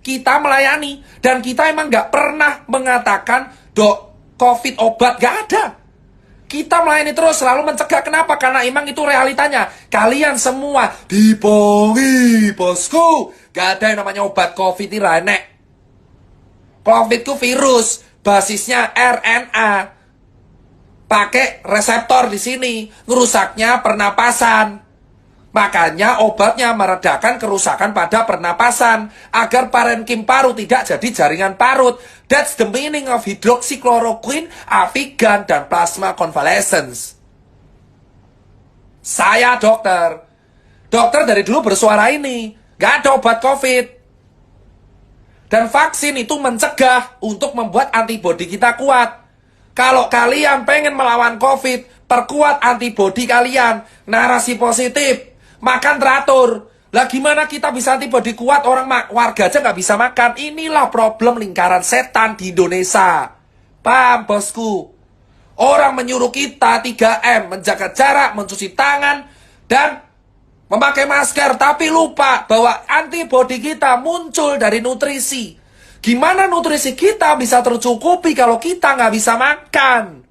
kita melayani. Dan kita emang nggak pernah mengatakan, dok, COVID obat, nggak ada. Kita melayani terus, selalu mencegah. Kenapa? Karena emang itu realitanya. Kalian semua dibohongi, bosku. Gak ada yang namanya obat COVID ini renek. COVID itu virus, basisnya RNA. Pakai reseptor di sini, ngerusaknya pernapasan. Makanya obatnya meredakan kerusakan pada pernapasan agar parenkim paru tidak jadi jaringan parut. That's the meaning of hydroxychloroquine, Avigan, dan plasma convalescence. Saya dokter. Dokter dari dulu bersuara ini. Gak ada obat COVID. Dan vaksin itu mencegah untuk membuat antibodi kita kuat. Kalau kalian pengen melawan COVID, perkuat antibodi kalian. Narasi positif. Makan teratur. Lah gimana kita bisa antibodi kuat, orang warga aja nggak bisa makan. Inilah problem lingkaran setan di Indonesia. Paham, bosku? Orang menyuruh kita 3M, menjaga jarak, mencuci tangan, dan memakai masker. Tapi lupa bahwa antibodi kita muncul dari nutrisi. Gimana nutrisi kita bisa tercukupi kalau kita nggak bisa makan?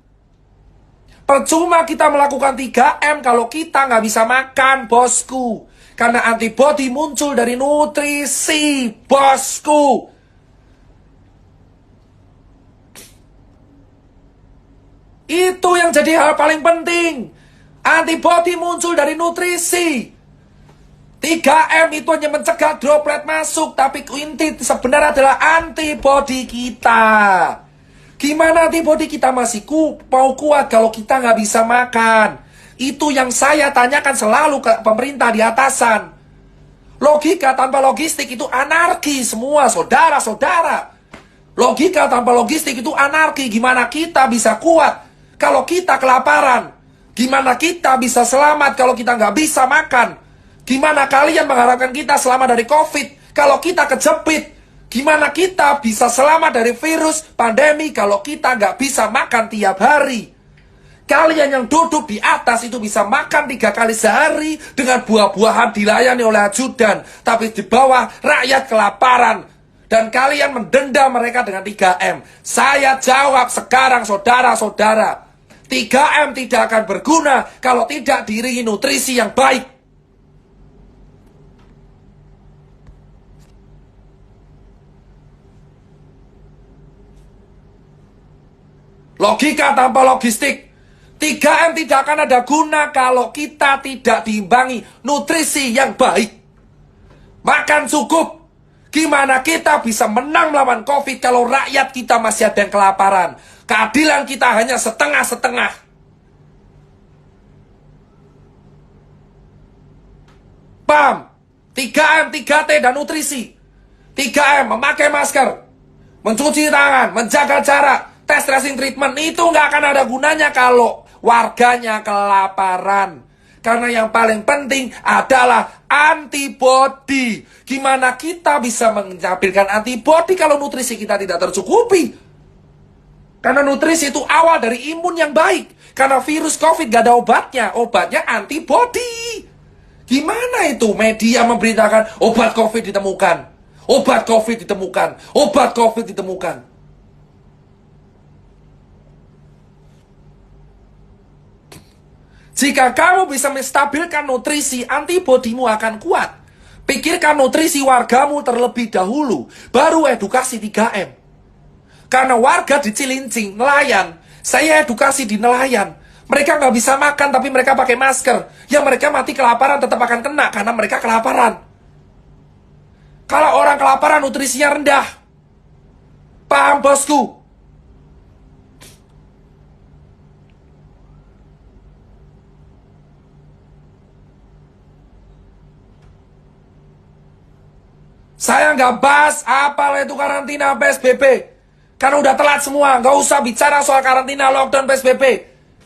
Percuma kita melakukan 3M kalau kita nggak bisa makan, bosku. Karena antibodi muncul dari nutrisi, bosku. Itu yang jadi hal paling penting. Antibodi muncul dari nutrisi. 3M itu hanya mencegah droplet masuk, tapi inti sebenarnya adalah antibodi kita. Gimana antibodi kita masih mau kuat kalau kita nggak bisa makan? Itu yang saya tanyakan selalu ke pemerintah di atasan. Logika tanpa logistik itu anarki semua, saudara-saudara. Logika tanpa logistik itu anarki. Gimana kita bisa kuat kalau kita kelaparan? Gimana kita bisa selamat kalau kita nggak bisa makan? Gimana kalian mengharapkan kita selamat dari COVID kalau kita kejepit? Gimana kita bisa selamat dari virus pandemi kalau kita nggak bisa makan tiap hari? Kalian yang duduk di atas itu bisa makan 3 kali sehari dengan buah-buahan dilayani oleh ajudan. Tapi di bawah rakyat kelaparan. Dan kalian mendenda mereka dengan 3M. Saya jawab sekarang saudara-saudara. 3M tidak akan berguna kalau tidak diiringi nutrisi yang baik. Logika tanpa logistik. 3M tidak akan ada guna kalau kita tidak diimbangi nutrisi yang baik. Makan cukup. Gimana kita bisa menang melawan COVID kalau rakyat kita masih ada yang kelaparan? Keadilan kita hanya setengah-setengah. Paham? 3M, 3T, dan nutrisi. 3M, memakai masker, mencuci tangan, menjaga jarak, tes tracing treatment. Itu nggak akan ada gunanya kalau warganya kelaparan. Karena yang paling penting adalah antibodi. Gimana kita bisa menampilkan antibodi kalau nutrisi kita tidak tercukupi? Karena nutrisi itu awal dari imun yang baik. Karena virus COVID gak ada obatnya. Obatnya antibodi. Gimana itu media memberitakan obat COVID ditemukan? Obat COVID ditemukan. Obat COVID ditemukan. Jika kamu bisa menstabilkan nutrisi, antibodimu akan kuat. Pikirkan nutrisi wargamu terlebih dahulu, baru edukasi 3M. Karena warga di Cilincing, nelayan, saya edukasi di nelayan. Mereka nggak bisa makan, tapi mereka pakai masker. Yang mereka mati kelaparan tetap akan kena, karena mereka kelaparan. Kalau orang kelaparan, nutrisinya rendah. Paham, bosku? Saya nggak bahas apalah itu karantina PSBB. Karena udah telat semua. Nggak usah bicara soal karantina, lockdown, PSBB.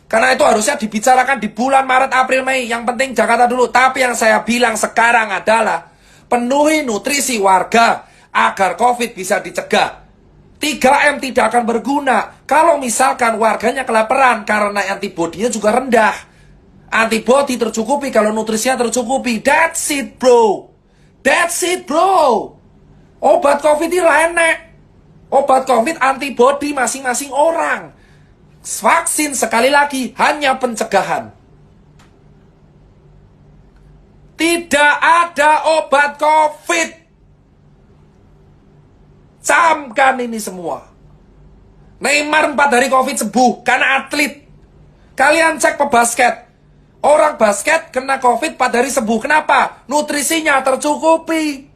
Karena itu harusnya dibicarakan di bulan Maret, April, Mei. Yang penting Jakarta dulu. Tapi yang saya bilang sekarang adalah penuhi nutrisi warga agar COVID bisa dicegah. 3M tidak akan berguna kalau misalkan warganya kelaparan karena antibodinya juga rendah. Antibodi tercukupi kalau nutrisinya tercukupi. That's it, bro. That's it, bro. Obat COVID ini enek. Obat COVID antibody masing-masing orang. Vaksin sekali lagi hanya pencegahan. Tidak ada obat COVID. Camkan ini semua. Neymar 4 hari COVID sembuh karena atlet. Kalian cek pebasket. Orang basket kena COVID 4 hari sembuh. Kenapa? Nutrisinya tercukupi.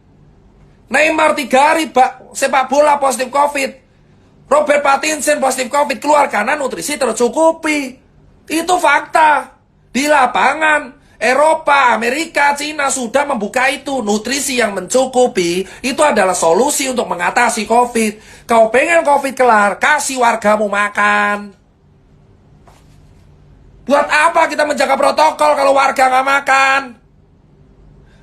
Neymar 3 hari sepak bola positif COVID. Robert Pattinson positif COVID keluar karena nutrisi tercukupi. Itu fakta. Di lapangan, Eropa, Amerika, Cina sudah membuka itu. Nutrisi yang mencukupi itu adalah solusi untuk mengatasi COVID. Kau pengen COVID kelar, kasih wargamu makan. Buat apa kita menjaga protokol kalau warga nggak makan?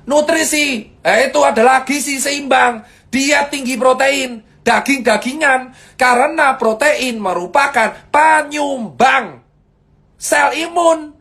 Nutrisi, itu adalah gizi seimbang. Diet tinggi protein, daging-dagingan. Karena protein merupakan penyumbang sel imun.